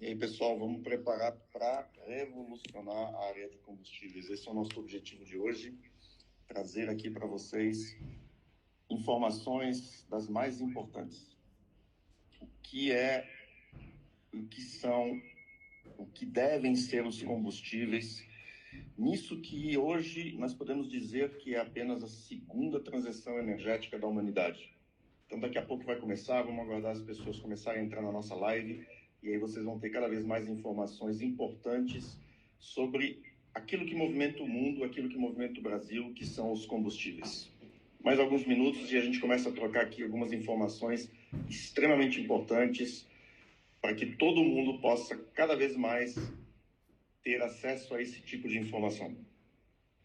E aí, pessoal, vamos preparar para revolucionar a área de combustíveis. Esse é o nosso objetivo de hoje, trazer aqui para vocês informações das mais importantes. O que são, o que devem ser os combustíveis, nisso que hoje nós podemos dizer que é apenas a segunda transição energética da humanidade. Então, daqui a pouco vai começar, vamos aguardar as pessoas começarem a entrar na nossa live, e aí vocês vão ter cada vez mais informações importantes sobre aquilo que movimenta o mundo, aquilo que movimenta o Brasil, que são os combustíveis. Mais alguns minutos e a gente começa a trocar aqui algumas informações extremamente importantes para que todo mundo possa cada vez mais ter acesso a esse tipo de informação.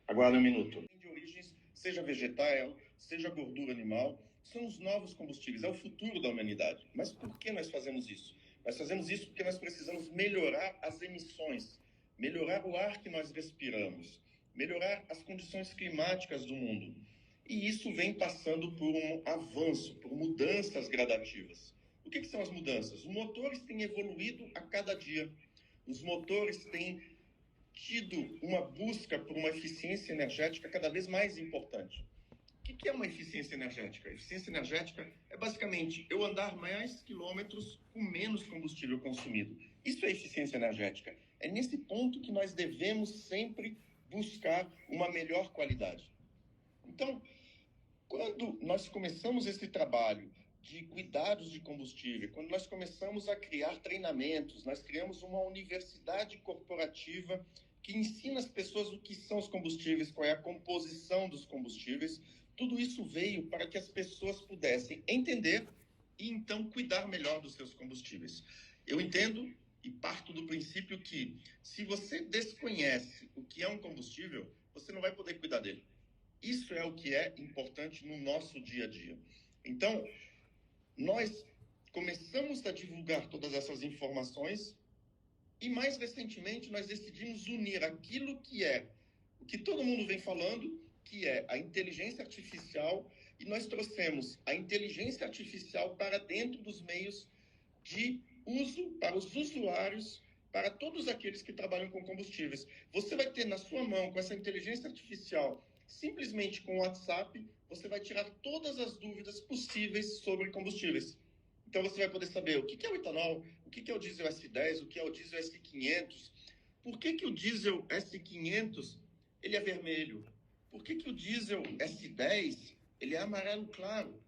Aguarde um minuto. De origens, seja vegetal, seja gordura animal, são os novos combustíveis, é o futuro da humanidade. Mas por que nós fazemos isso? Nós fazemos isso porque nós precisamos melhorar as emissões, melhorar o ar que nós respiramos, melhorar as condições climáticas do mundo. E isso vem passando por um avanço, por mudanças gradativas. O que são as mudanças? Os motores têm evoluído a cada dia. Os motores têm tido uma busca por uma eficiência energética cada vez mais importante. O que é uma eficiência energética? A eficiência energética é basicamente eu andar mais quilômetros com menos combustível consumido. Isso é eficiência energética. É nesse ponto que nós devemos sempre buscar uma melhor qualidade. Então, quando nós começamos esse trabalho de cuidados de combustível, quando nós começamos a criar treinamentos, nós criamos uma universidade corporativa que ensina as pessoas o que são os combustíveis, qual é a composição dos combustíveis. Tudo isso veio para que as pessoas pudessem entender e então cuidar melhor dos seus combustíveis. Eu entendo e parto do princípio que se você desconhece o que é um combustível, você não vai poder cuidar dele. Isso é o que é importante no nosso dia a dia. Então, nós começamos a divulgar todas essas informações e, mais recentemente, nós decidimos unir aquilo que é o que todo mundo vem falando, que é a inteligência artificial, e nós trouxemos a inteligência artificial para dentro dos meios de uso para os usuários, para todos aqueles que trabalham com combustíveis. Você vai ter na sua mão, com essa inteligência artificial, simplesmente com o WhatsApp, você vai tirar todas as dúvidas possíveis sobre combustíveis. Então você vai poder saber o que é o etanol, o que é o diesel S10, o que é o diesel S500, por que o diesel S500 ele é vermelho, por que o diesel S10 ele é amarelo claro,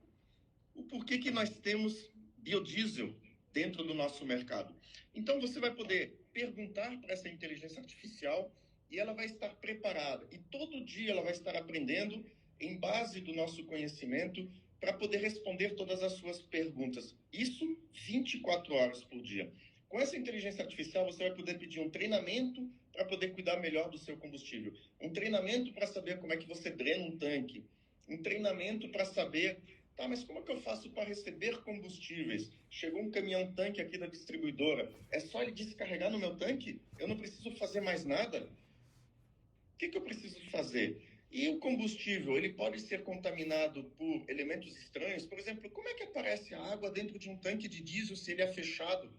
o porquê que nós temos biodiesel dentro do nosso mercado. Então você vai poder perguntar para essa inteligência artificial e ela vai estar preparada. E todo dia ela vai estar aprendendo em base do nosso conhecimento para poder responder todas as suas perguntas. Isso 24 horas por dia. Com essa inteligência artificial, você vai poder pedir um treinamento para poder cuidar melhor do seu combustível. Um treinamento para saber como é que você drena um tanque. Um treinamento para saber, tá, mas como é que eu faço para receber combustíveis? Chegou um caminhão-tanque aqui da distribuidora. É só ele descarregar no meu tanque? Eu não preciso fazer mais nada? O que eu preciso fazer? E o combustível, ele pode ser contaminado por elementos estranhos? Por exemplo, como é que aparece a água dentro de um tanque de diesel se ele é fechado?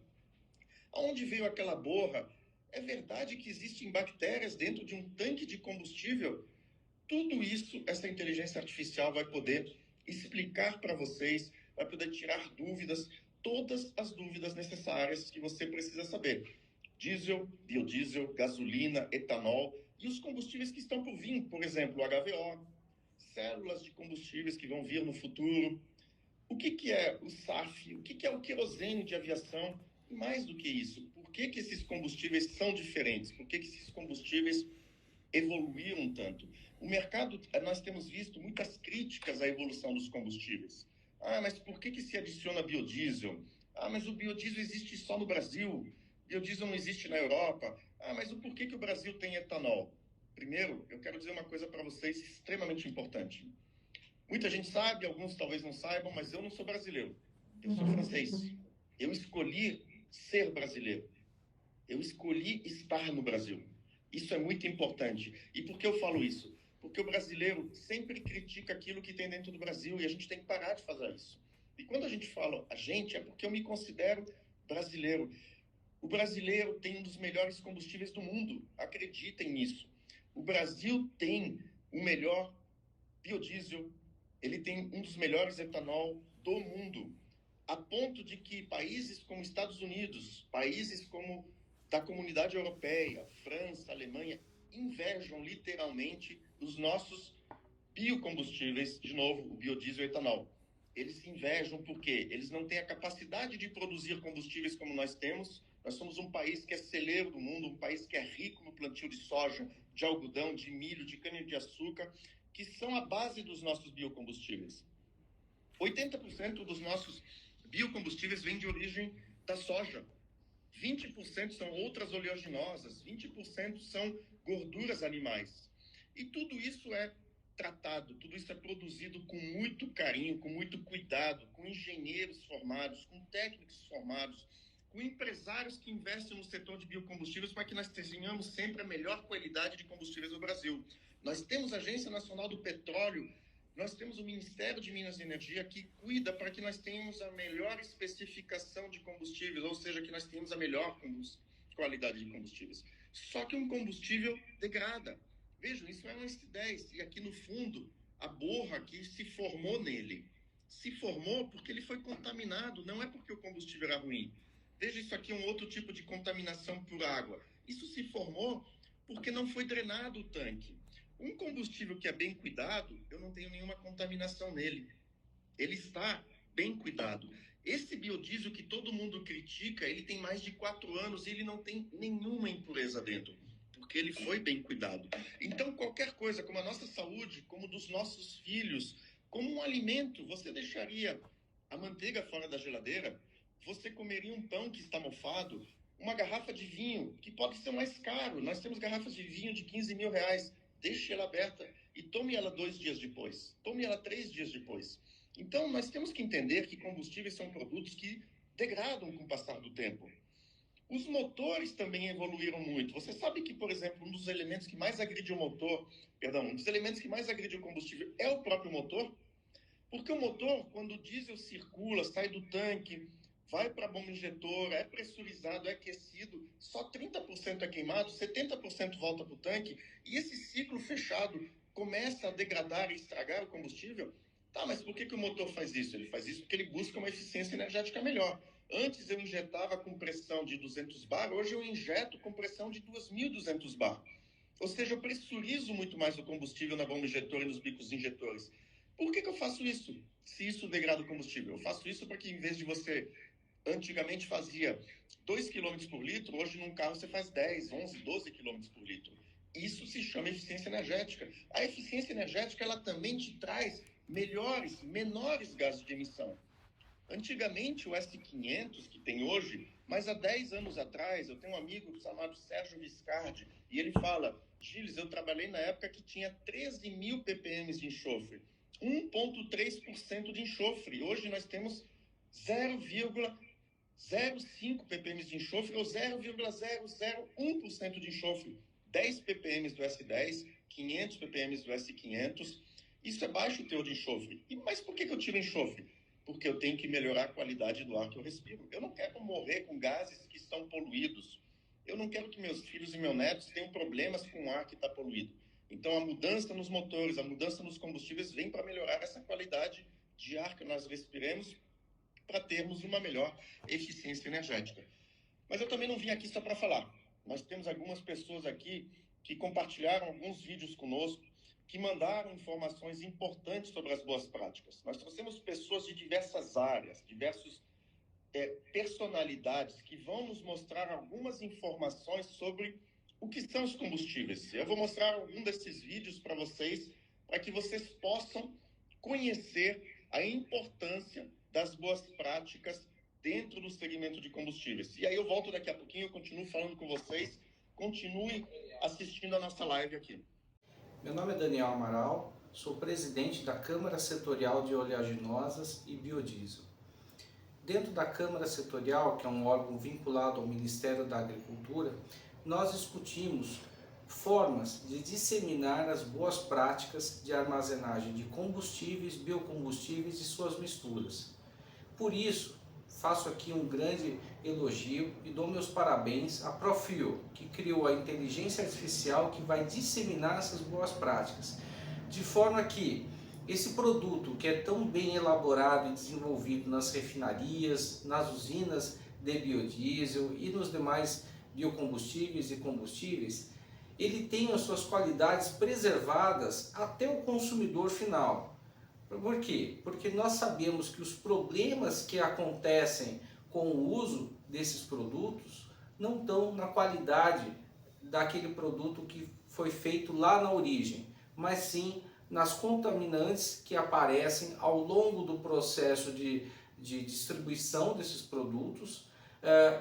Aonde veio aquela borra? É verdade que existem bactérias dentro de um tanque de combustível? Tudo isso, essa inteligência artificial vai poder explicar para vocês, vai poder tirar dúvidas, todas as dúvidas necessárias que você precisa saber. Diesel, biodiesel, gasolina, etanol e os combustíveis que estão por vir, por exemplo, o HVO, células de combustíveis que vão vir no futuro. O que é o SAF? O que é o querosene de aviação? E mais do que isso, por que esses combustíveis são diferentes? Por que esses combustíveis evoluíram tanto? O mercado, nós temos visto muitas críticas à evolução dos combustíveis. Ah, mas por que se adiciona biodiesel? Ah, mas o biodiesel existe só no Brasil. Biodiesel não existe na Europa. Ah, mas o porquê que o Brasil tem etanol? Primeiro, eu quero dizer uma coisa para vocês extremamente importante. Muita gente sabe, alguns talvez não saibam, mas eu não sou brasileiro. Eu sou francês. Eu escolhi ser brasileiro. Eu escolhi estar no Brasil. Isso é muito importante. E por que eu falo isso? Porque o brasileiro sempre critica aquilo que tem dentro do Brasil e a gente tem que parar de fazer isso. E quando a gente fala a gente, é porque eu me considero brasileiro. O brasileiro tem um dos melhores combustíveis do mundo, acreditem nisso. O Brasil tem o melhor biodiesel, ele tem um dos melhores etanol do mundo, a ponto de que países como Estados Unidos, países como da Comunidade Europeia, França, Alemanha, invejam literalmente os nossos biocombustíveis, de novo, o biodiesel e o etanol. Eles invejam porque eles não têm a capacidade de produzir combustíveis como nós temos. Nós somos um país que é celeiro do mundo, um país que é rico no plantio de soja, de algodão, de milho, de cana-de-açúcar, que são a base dos nossos biocombustíveis. 80% dos nossos biocombustíveis vêm de origem da soja. 20% são outras oleaginosas, 20% são gorduras animais. E tudo isso é tratado, tudo isso é produzido com muito carinho, com muito cuidado, com engenheiros formados, com técnicos formados, com empresários que investem no setor de biocombustíveis para que nós tenhamos sempre a melhor qualidade de combustíveis no Brasil. Nós temos a Agência Nacional do Petróleo, nós temos o Ministério de Minas e Energia que cuida para que nós tenhamos a melhor especificação de combustíveis, ou seja, que nós tenhamos a melhor qualidade de combustíveis. Só que um combustível degrada. Vejam, isso é um S10, e aqui no fundo, a borra que se formou nele. Se formou porque ele foi contaminado, não é porque o combustível era ruim. Veja, isso aqui é um outro tipo de contaminação por água. Isso se formou porque não foi drenado o tanque. Um combustível que é bem cuidado, eu não tenho nenhuma contaminação nele. Ele está bem cuidado. Esse biodiesel que todo mundo critica, ele tem mais de 4 anos e ele não tem nenhuma impureza dentro, porque ele foi bem cuidado. Então, qualquer coisa, como a nossa saúde, como dos nossos filhos, como um alimento, você deixaria a manteiga fora da geladeira? Você comeria um pão que está mofado? Uma garrafa de vinho, que pode ser mais caro. Nós temos garrafas de vinho de 15 mil reais. Deixe ela aberta e tome ela 2 dias depois. Tome ela 3 dias depois. Então, nós temos que entender que combustíveis são produtos que degradam com o passar do tempo. Os motores também evoluíram muito. Você sabe que, por exemplo, um dos elementos que mais agride o motor, um dos elementos que mais agride o combustível é o próprio motor? Porque o motor, quando o diesel circula, sai do tanque, vai para a bomba injetora, é pressurizado, é aquecido, só 30% é queimado, 70% volta para o tanque, e esse ciclo fechado começa a degradar e estragar o combustível. Tá, mas por que o motor faz isso? Ele faz isso porque ele busca uma eficiência energética melhor. Antes eu injetava com pressão de 200 bar, hoje eu injeto com pressão de 2.200 bar. Ou seja, eu pressurizo muito mais o combustível na bomba injetora e nos bicos injetores. Por que eu faço isso? Se isso degrada o combustível? Eu faço isso para que, em vez de você, antigamente fazia 2 km por litro, hoje num carro você faz 10, 11, 12 km por litro. Isso se chama eficiência energética. A eficiência energética, ela também te traz menores gases de emissão. Antigamente, o S500, que tem hoje, mas há 10 anos atrás, eu tenho um amigo chamado Sérgio Viscardi, e ele fala, Gilles, eu trabalhei na época que tinha 13 mil ppm de enxofre, 1,3% de enxofre. Hoje nós temos 0,05 ppm de enxofre ou 0,001% de enxofre. 10 ppm do S10, 500 ppm do S500, isso é baixo o teor de enxofre. Mas por que eu tiro enxofre? Porque eu tenho que melhorar a qualidade do ar que eu respiro. Eu não quero morrer com gases que estão poluídos. Eu não quero que meus filhos e meus netos tenham problemas com o ar que está poluído. Então, a mudança nos motores, a mudança nos combustíveis vem para melhorar essa qualidade de ar que nós respiremos para termos uma melhor eficiência energética. Mas eu também não vim aqui só para falar. Nós temos algumas pessoas aqui que compartilharam alguns vídeos conosco, que mandaram informações importantes sobre as boas práticas. Nós trouxemos pessoas de diversas áreas, diversas personalidades que vão nos mostrar algumas informações sobre o que são os combustíveis. Eu vou mostrar algum desses vídeos para vocês, para que vocês possam conhecer a importância das boas práticas dentro do segmento de combustíveis. E aí eu volto daqui a pouquinho, eu continuo falando com vocês, continue assistindo a nossa live aqui. Meu nome é Daniel Amaral, sou presidente da Câmara Setorial de Oleaginosas e Biodiesel. Dentro da Câmara Setorial, que é um órgão vinculado ao Ministério da Agricultura, nós discutimos formas de disseminar as boas práticas de armazenagem de combustíveis, biocombustíveis e suas misturas. Por isso, faço aqui um grande elogio e dou meus parabéns à Profil, que criou a inteligência artificial que vai disseminar essas boas práticas, de forma que esse produto que é tão bem elaborado e desenvolvido nas refinarias, nas usinas de biodiesel e nos demais biocombustíveis e combustíveis, ele tem as suas qualidades preservadas até o consumidor final. Por quê? Porque nós sabemos que os problemas que acontecem com o uso desses produtos não estão na qualidade daquele produto que foi feito lá na origem, mas sim nas contaminantes que aparecem ao longo do processo de distribuição desses produtos.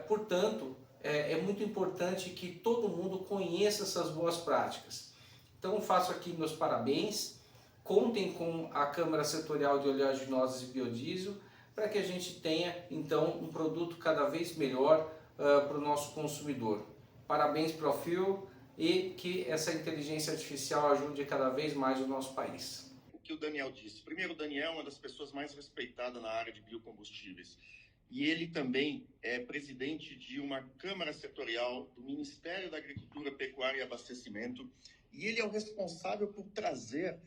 Portanto, é muito importante que todo mundo conheça essas boas práticas. Então, faço aqui meus parabéns. Contem com a Câmara Setorial de Oleaginosas e Biodiesel para que a gente tenha, então, um produto cada vez melhor para o nosso consumidor. Parabéns, Profil, e que essa inteligência artificial ajude cada vez mais o nosso país. O que o Daniel disse. Primeiro, o Daniel é uma das pessoas mais respeitadas na área de biocombustíveis. E ele também é presidente de uma Câmara Setorial do Ministério da Agricultura, Pecuária e Abastecimento. E ele é o responsável por trazer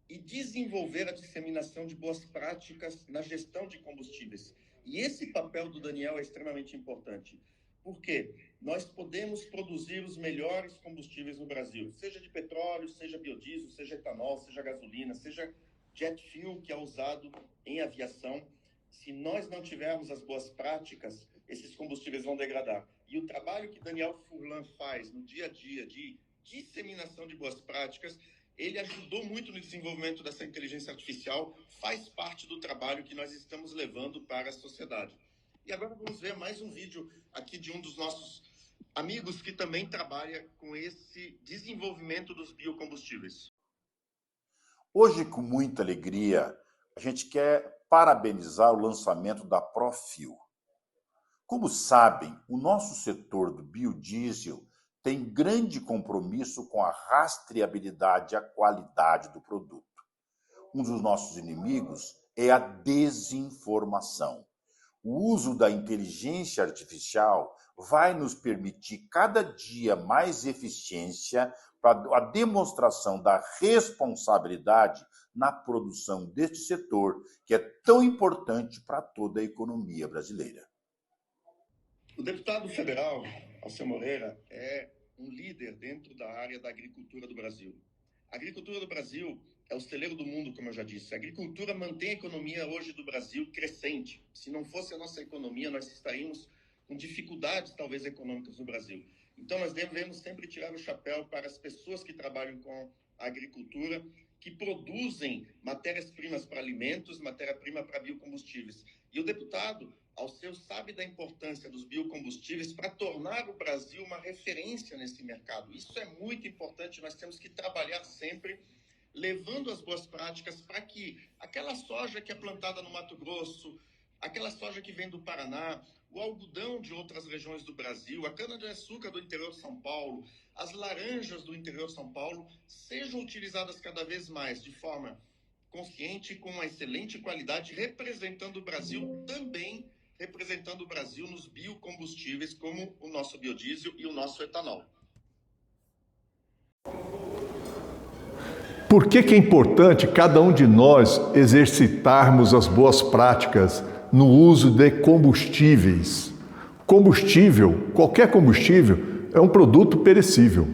e desenvolver a disseminação de boas práticas na gestão de combustíveis. E esse papel do Daniel é extremamente importante, porque nós podemos produzir os melhores combustíveis no Brasil, seja de petróleo, seja biodiesel, seja etanol, seja gasolina, seja jet fuel, que é usado em aviação. Se nós não tivermos as boas práticas, esses combustíveis vão degradar. E o trabalho que Daniel Furlan faz no dia a dia de disseminação de boas práticas, ele ajudou muito no desenvolvimento dessa inteligência artificial, faz parte do trabalho que nós estamos levando para a sociedade. E agora vamos ver mais um vídeo aqui de um dos nossos amigos que também trabalha com esse desenvolvimento dos biocombustíveis. Hoje, com muita alegria, a gente quer parabenizar o lançamento da Profil. Como sabem, o nosso setor do biodiesel tem grande compromisso com a rastreabilidade e a qualidade do produto. Um dos nossos inimigos é a desinformação. O uso da inteligência artificial vai nos permitir cada dia mais eficiência para a demonstração da responsabilidade na produção deste setor, que é tão importante para toda a economia brasileira. O deputado federal, Alceu Moreira, é um líder dentro da área da agricultura do Brasil. A agricultura do Brasil é o celeiro do mundo, como eu já disse. A agricultura mantém a economia hoje do Brasil crescente. Se não fosse a nossa economia, nós estaríamos com dificuldades, talvez, econômicas no Brasil. Então, nós devemos sempre tirar o chapéu para as pessoas que trabalham com a agricultura, que produzem matérias-primas para alimentos, matéria-prima para biocombustíveis. E o deputado Alceu sabe da importância dos biocombustíveis para tornar o Brasil uma referência nesse mercado. Isso é muito importante, nós temos que trabalhar sempre levando as boas práticas para que aquela soja que é plantada no Mato Grosso, aquela soja que vem do Paraná, o algodão de outras regiões do Brasil, a cana-de-açúcar do interior de São Paulo, as laranjas do interior de São Paulo, sejam utilizadas cada vez mais de forma consciente, com uma excelente qualidade, representando o Brasil também, representando o Brasil nos biocombustíveis, como o nosso biodiesel e o nosso etanol. Por que é importante cada um de nós exercitarmos as boas práticas no uso de combustíveis? Combustível, qualquer combustível, é um produto perecível.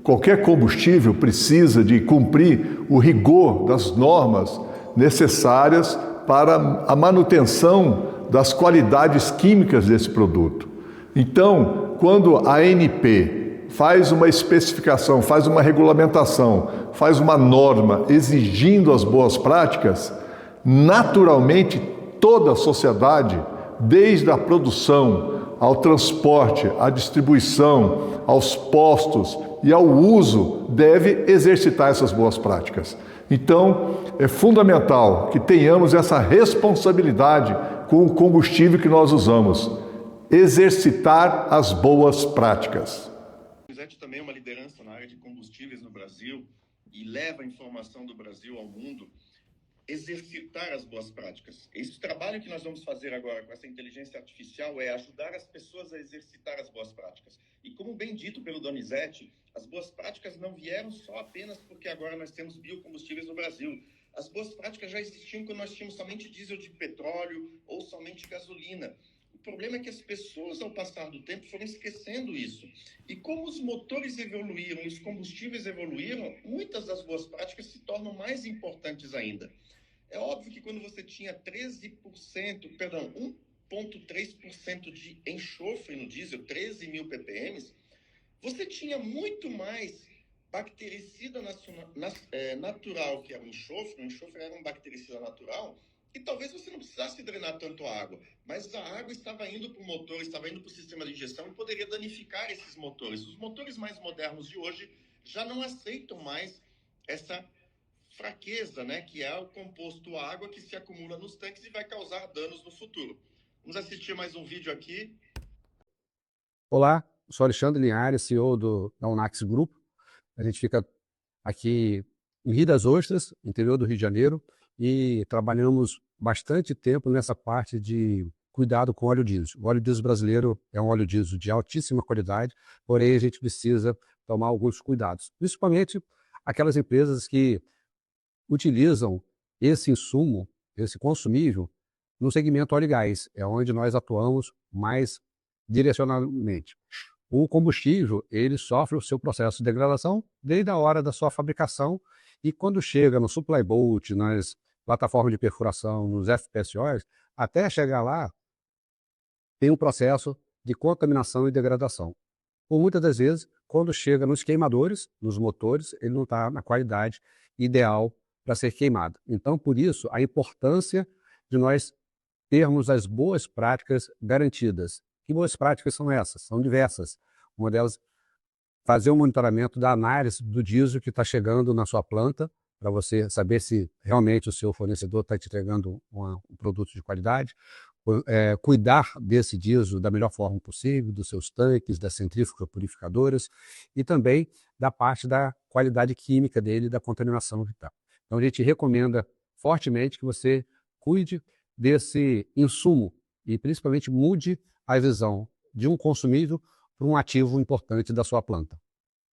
Qualquer combustível precisa de cumprir o rigor das normas necessárias para a manutenção das qualidades químicas desse produto. Então, quando a ANP faz uma especificação, faz uma regulamentação, faz uma norma exigindo as boas práticas, naturalmente toda a sociedade, desde a produção, ao transporte, à distribuição, aos postos e ao uso, deve exercitar essas boas práticas. Então, é fundamental que tenhamos essa responsabilidade com o combustível que nós usamos, exercitar as boas práticas. O Donizete também é uma liderança na área de combustíveis no Brasil e leva a informação do Brasil ao mundo. exercitar as boas práticas. Esse trabalho que nós vamos fazer agora com essa inteligência artificial é ajudar as pessoas a exercitar as boas práticas. E como bem dito pelo Donizete, as boas práticas não vieram só apenas porque agora nós temos biocombustíveis no Brasil. As boas práticas já existiam quando nós tínhamos somente diesel de petróleo ou somente gasolina. O problema é que as pessoas, ao passar do tempo, foram esquecendo isso. E como os motores evoluíram e os combustíveis evoluíram, muitas das boas práticas se tornam mais importantes ainda. É óbvio que quando você tinha 1,3% de enxofre no diesel, 13 mil ppm, você tinha muito mais bactericida natural, que era o enxofre era um bactericida natural, e talvez você não precisasse drenar tanto a água, mas a água estava indo para o motor, estava indo para o sistema de injeção e poderia danificar esses motores. Os motores mais modernos de hoje já não aceitam mais essa fraqueza, né, que é o composto água que se acumula nos tanques e vai causar danos no futuro. Vamos assistir mais um vídeo aqui. Olá, sou Alexandre Linhares, CEO da Unax Group. A gente fica aqui em Rio das Ostras, interior do Rio de Janeiro, e trabalhamos bastante tempo nessa parte de cuidado com óleo diesel. O óleo diesel brasileiro é um óleo diesel de altíssima qualidade, porém a gente precisa tomar alguns cuidados, principalmente aquelas empresas que utilizam esse insumo, esse consumível, no segmento óleo e gás, é onde nós atuamos mais direcionalmente. O combustível, ele sofre o seu processo de degradação desde a hora da sua fabricação e quando chega no supply boat, nas plataformas de perfuração, nos FPSOs, até chegar lá, tem um processo de contaminação e degradação. Por muitas das vezes, quando chega nos queimadores, nos motores, ele não está na qualidade ideal para ser queimado. Então, por isso, a importância de nós termos as boas práticas garantidas. Que boas práticas são essas? São diversas. Uma delas, fazer um monitoramento da análise do diesel que está chegando na sua planta, para você saber se realmente o seu fornecedor está te entregando um produto de qualidade. Cuidar desse diesel da melhor forma possível, dos seus tanques, das centrífugas purificadoras e também da parte da qualidade química dele, da contaminação vital. Então a gente recomenda fortemente que você cuide desse insumo e principalmente mude a visão de um consumível para um ativo importante da sua planta.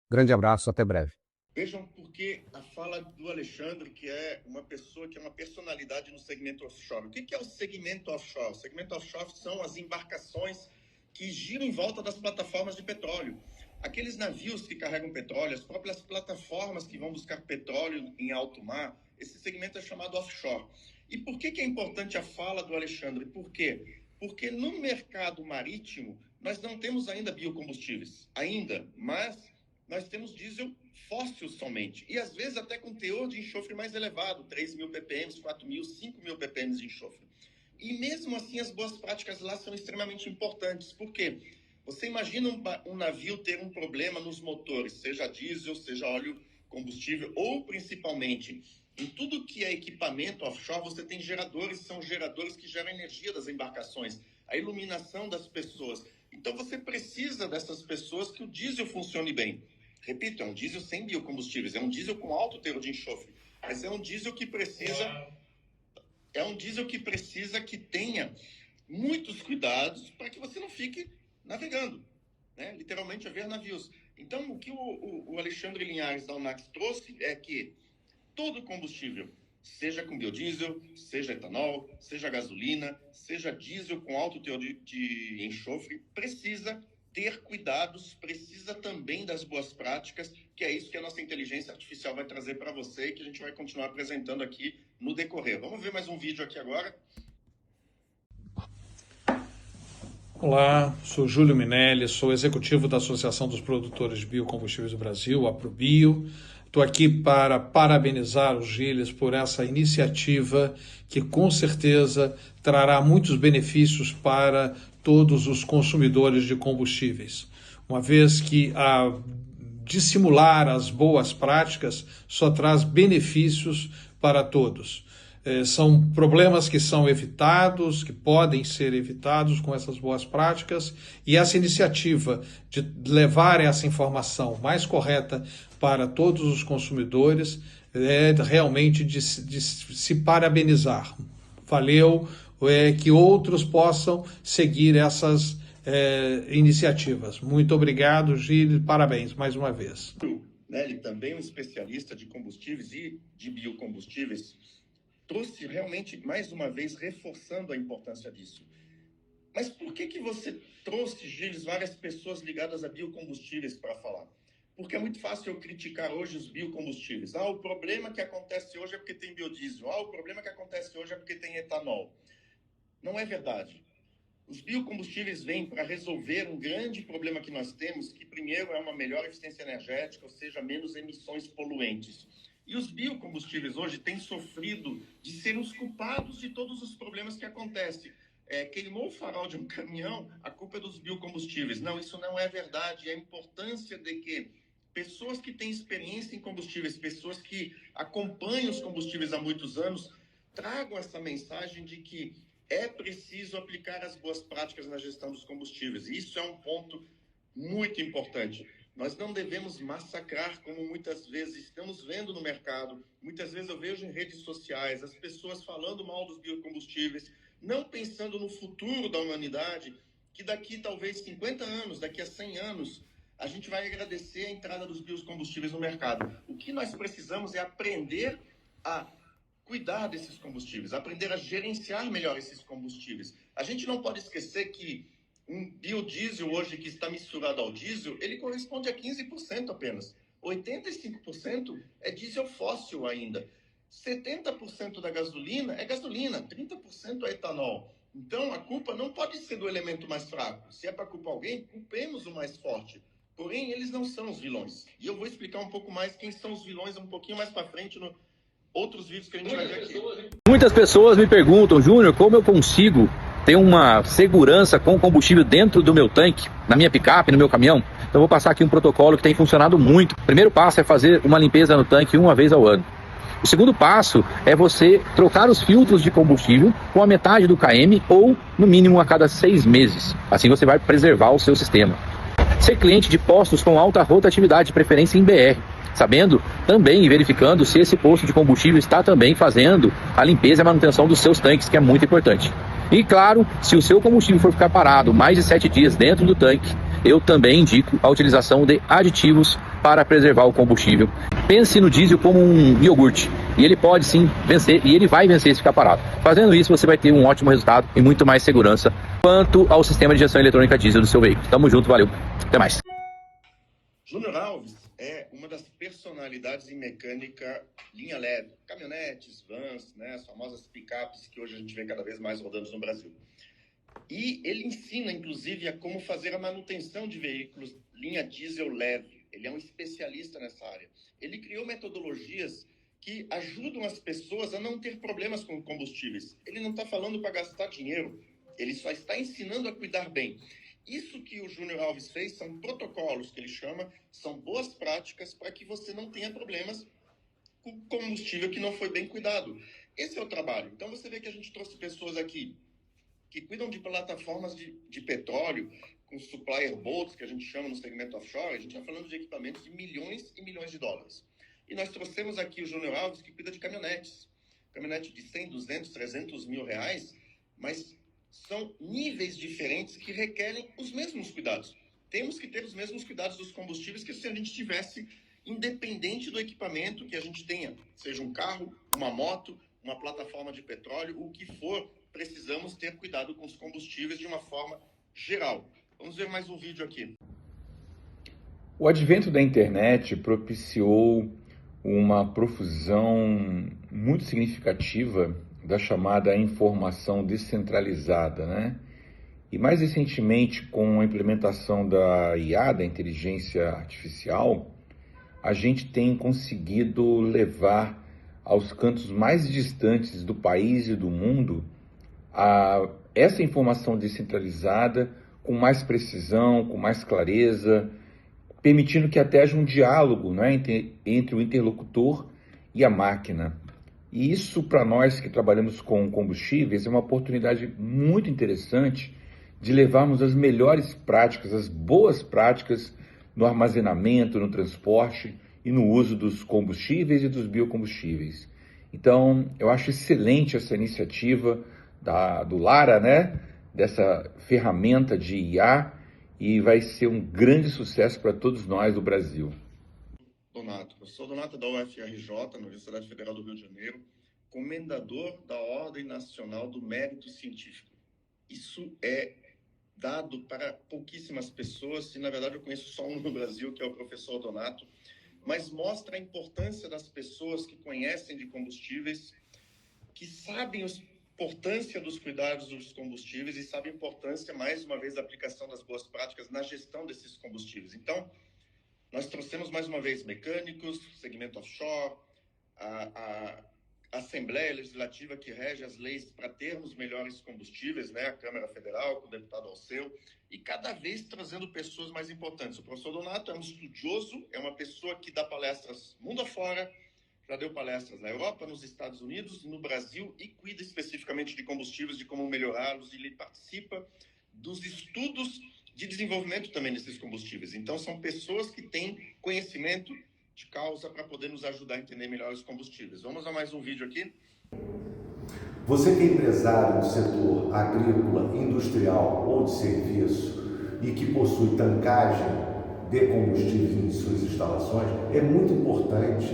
Grande abraço, até breve. Vejam porque a fala do Alexandre, que é uma pessoa que é uma personalidade no segmento offshore. O que é o segmento offshore? O segmento offshore são as embarcações que giram em volta das plataformas de petróleo. Aqueles navios que carregam petróleo, as próprias plataformas que vão buscar petróleo em alto mar, esse segmento é chamado offshore. E por que é importante a fala do Alexandre? Por quê? Porque no mercado marítimo, nós não temos ainda biocombustíveis, mas nós temos diesel fóssil somente. E às vezes até com teor de enxofre mais elevado, 3 mil ppm, 4 mil, 5 mil ppm de enxofre. E mesmo assim as boas práticas lá são extremamente importantes. Por quê? Você imagina um navio ter um problema nos motores, seja diesel, seja óleo combustível, ou principalmente em tudo que é equipamento offshore, você tem geradores, são geradores que geram energia das embarcações, a iluminação das pessoas. Então você precisa dessas pessoas que o diesel funcione bem. Repito, é um diesel sem biocombustíveis, é um diesel com alto teor de enxofre, mas é um diesel que precisa que tenha muitos cuidados para que você não fique navegando, né? Literalmente a ver navios. Então, o que o Alexandre Linhares da Unax trouxe é que todo combustível, seja com biodiesel, seja etanol, seja gasolina, seja diesel com alto teor de enxofre, precisa ter cuidados, precisa também das boas práticas, que é isso que a nossa inteligência artificial vai trazer para você e que a gente vai continuar apresentando aqui no decorrer. Vamos ver mais um vídeo aqui agora. Olá, sou Júlio Minelli, sou executivo da Associação dos Produtores de Biocombustíveis do Brasil, a Aprobio. Estou aqui para parabenizar os Giles por essa iniciativa que com certeza trará muitos benefícios para todos os consumidores de combustíveis, uma vez que dissimular as boas práticas só traz benefícios para todos. São problemas que são evitados, que podem ser evitados com essas boas práticas, e essa iniciativa de levar essa informação mais correta para todos os consumidores realmente de se parabenizar. Valeu, que outros possam seguir essas iniciativas. Muito obrigado, Gil, parabéns mais uma vez. Ele também é um especialista de combustíveis e de biocombustíveis, trouxe realmente, mais uma vez, reforçando a importância disso. Mas por que você trouxe, Gilles, várias pessoas ligadas a biocombustíveis para falar? Porque é muito fácil eu criticar hoje os biocombustíveis. O problema que acontece hoje é porque tem biodiesel. O problema que acontece hoje é porque tem etanol. Não é verdade. Os biocombustíveis vêm para resolver um grande problema que nós temos, que primeiro é uma melhor eficiência energética, ou seja, menos emissões poluentes. E os biocombustíveis hoje têm sofrido de ser os culpados de todos os problemas que acontecem. Queimou o farol de um caminhão, a culpa é dos biocombustíveis. Não, isso não é verdade. A importância de que pessoas que têm experiência em combustíveis, pessoas que acompanham os combustíveis há muitos anos, tragam essa mensagem de que é preciso aplicar as boas práticas na gestão dos combustíveis. E isso é um ponto muito importante. Nós não devemos massacrar, como muitas vezes estamos vendo no mercado. Muitas vezes eu vejo em redes sociais as pessoas falando mal dos biocombustíveis, não pensando no futuro da humanidade, que daqui talvez 50 anos, daqui a 100 anos, a gente vai agradecer a entrada dos biocombustíveis no mercado. O que nós precisamos é aprender a cuidar desses combustíveis, aprender a gerenciar melhor esses combustíveis. A gente não pode esquecer que um biodiesel hoje que está misturado ao diesel, ele corresponde a 15% apenas. 85% é diesel fóssil ainda. 70% da gasolina é gasolina, 30% é etanol. Então, a culpa não pode ser do elemento mais fraco. Se é para culpar alguém, culpemos o mais forte. Porém, eles não são os vilões. E eu vou explicar um pouco mais quem são os vilões um pouquinho mais para frente no outros vídeos que a gente vai ver aqui. Muitas pessoas me perguntam, Júnior, como eu consigo ter uma segurança com combustível dentro do meu tanque, na minha picape, no meu caminhão? Então, eu vou passar aqui um protocolo que tem funcionado muito. O primeiro passo é fazer uma limpeza no tanque uma vez ao ano. O segundo passo é você trocar os filtros de combustível com a metade do KM ou, no mínimo, a cada 6 meses. Assim você vai preservar o seu sistema. Ser cliente de postos com alta rotatividade, de preferência em BR, sabendo também e verificando se esse posto de combustível está também fazendo a limpeza e a manutenção dos seus tanques, que é muito importante. E claro, se o seu combustível for ficar parado mais de 7 dias dentro do tanque, eu também indico a utilização de aditivos para preservar o combustível. Pense no diesel como um iogurte, e ele pode sim vencer, e ele vai vencer se ficar parado. Fazendo isso, você vai ter um ótimo resultado e muito mais segurança quanto ao sistema de gestão eletrônica diesel do seu veículo. Tamo junto, valeu, até mais. Júnior Alves é uma das personalidades em mecânica linha leve, caminhonetes, vans, as famosas picapes que hoje a gente vê cada vez mais rodando no Brasil. E ele ensina, inclusive, a como fazer a manutenção de veículos linha diesel leve. Ele é um especialista nessa área. Ele criou metodologias que ajudam as pessoas a não ter problemas com combustíveis. Ele não está falando para gastar dinheiro, ele só está ensinando a cuidar bem. Isso que o Júnior Alves fez são protocolos, que ele chama, são boas práticas para que você não tenha problemas com combustível que não foi bem cuidado. Esse é o trabalho. Então você vê que a gente trouxe pessoas aqui que cuidam de plataformas de petróleo, com supplier boats, que a gente chama no segmento offshore. A gente está falando de equipamentos de milhões e milhões de dólares. E nós trouxemos aqui o Júnior Alves, que cuida de caminhonetes. Caminhonete de 100, 200, 300 mil reais, mas são níveis diferentes que requerem os mesmos cuidados. Temos que ter os mesmos cuidados dos combustíveis que se a gente tivesse, independente do equipamento que a gente tenha, seja um carro, uma moto, uma plataforma de petróleo, o que for, precisamos ter cuidado com os combustíveis de uma forma geral. Vamos ver mais um vídeo aqui. O advento da internet propiciou uma profusão muito significativa da chamada informação descentralizada, né? E mais recentemente, com a implementação da IA, da inteligência artificial, a gente tem conseguido levar aos cantos mais distantes do país e do mundo essa informação descentralizada com mais precisão, com mais clareza, permitindo que até haja um diálogo, né, entre o interlocutor e a máquina. E isso, para nós que trabalhamos com combustíveis, é uma oportunidade muito interessante de levarmos as melhores práticas, as boas práticas no armazenamento, no transporte e no uso dos combustíveis e dos biocombustíveis. Então, eu acho excelente essa iniciativa do Lara, né? Dessa ferramenta de IA, e vai ser um grande sucesso para todos nós do Brasil. Donato, professor Donato da UFRJ, na Universidade Federal do Rio de Janeiro, comendador da Ordem Nacional do Mérito Científico. Isso é dado para pouquíssimas pessoas, e na verdade eu conheço só um no Brasil, que é o professor Donato, mas mostra a importância das pessoas que conhecem de combustíveis, que sabem a importância dos cuidados dos combustíveis e sabem a importância, mais uma vez, da aplicação das boas práticas na gestão desses combustíveis. Então, nós trouxemos mais uma vez mecânicos, segmento offshore, a Assembleia Legislativa que rege as leis para termos melhores combustíveis, né? A Câmara Federal, com o deputado Alceu, e cada vez trazendo pessoas mais importantes. O professor Donato é um estudioso, é uma pessoa que dá palestras mundo afora, já deu palestras na Europa, nos Estados Unidos, no Brasil, e cuida especificamente de combustíveis, de como melhorá-los, e ele participa dos estudos de desenvolvimento também desses combustíveis. Então, são pessoas que têm conhecimento de causa para poder nos ajudar a entender melhor os combustíveis. Vamos a mais um vídeo aqui. Você que é empresário do setor agrícola, industrial ou de serviço e que possui tancagem de combustíveis em suas instalações, é muito importante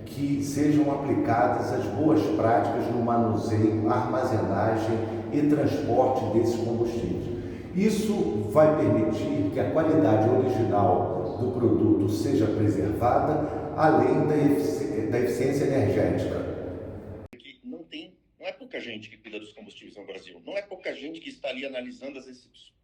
que sejam aplicadas as boas práticas no manuseio, armazenagem e transporte desses combustíveis. Isso vai permitir que a qualidade original do produto seja preservada, além da eficiência energética. Não é pouca gente que cuida dos combustíveis no Brasil, não é pouca gente que está ali analisando as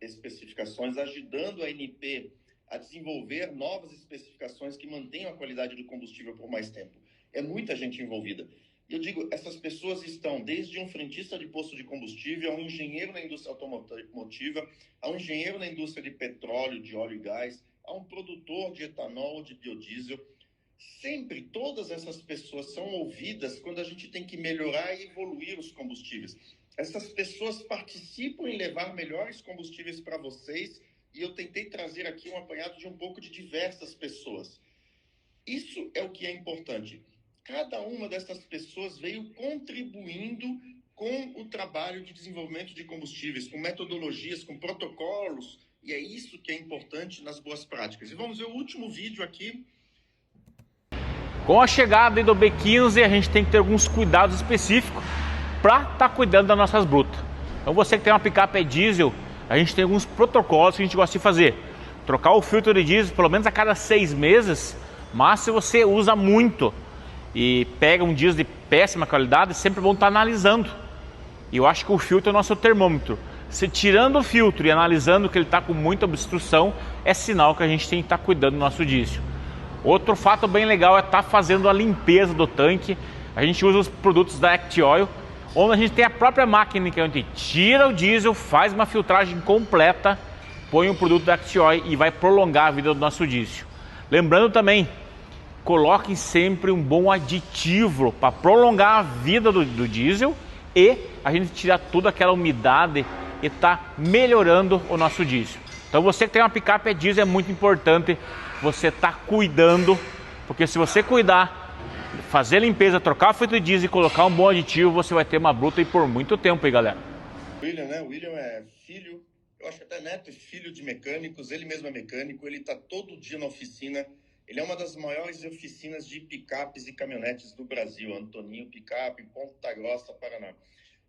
especificações, ajudando a ANP a desenvolver novas especificações que mantenham a qualidade do combustível por mais tempo. É muita gente envolvida. E eu digo, essas pessoas estão desde um frentista de posto de combustível, a um engenheiro na indústria automotiva, a um engenheiro na indústria de petróleo, de óleo e gás, a um produtor de etanol, de biodiesel. Sempre todas essas pessoas são ouvidas quando a gente tem que melhorar e evoluir os combustíveis. Essas pessoas participam em levar melhores combustíveis para vocês, e eu tentei trazer aqui um apanhado de um pouco de diversas pessoas. Isso é o que é importante. Cada uma dessas pessoas veio contribuindo com o trabalho de desenvolvimento de combustíveis, com metodologias, com protocolos, e é isso que é importante nas boas práticas. E vamos ver o último vídeo aqui. Com a chegada do B15, a gente tem que ter alguns cuidados específicos para estar cuidando das nossas brutas. Então você que tem uma picape diesel, a gente tem alguns protocolos que a gente gosta de fazer. Trocar o filtro de diesel pelo menos a cada 6 meses, mas se você usa muito e pega um diesel de péssima qualidade, é sempre bom estar analisando. E eu acho que o filtro é o nosso termômetro. Se tirando o filtro e analisando que ele está com muita obstrução, é sinal que a gente tem que estar cuidando do nosso diesel. Outro fato bem legal é estar fazendo a limpeza do tanque. A gente usa os produtos da ActOil, onde a gente tem a própria máquina que a gente tira o diesel, faz uma filtragem completa, põe o produto da ActOil e vai prolongar a vida do nosso diesel. Lembrando também, coloquem sempre um bom aditivo para prolongar a vida do diesel e a gente tirar toda aquela umidade e tá melhorando o nosso diesel. Então você que tem uma picape diesel, é muito importante você estar cuidando, porque se você cuidar, fazer a limpeza, trocar o filtro de diesel e colocar um bom aditivo, você vai ter uma bruta e por muito tempo aí, galera. William, né? O William é filho, eu acho até neto e filho de mecânicos, ele mesmo é mecânico, ele está todo dia na oficina. Ele é uma das maiores oficinas de picapes e caminhonetes do Brasil, Antoninho Picape, Ponta Grossa, Paraná.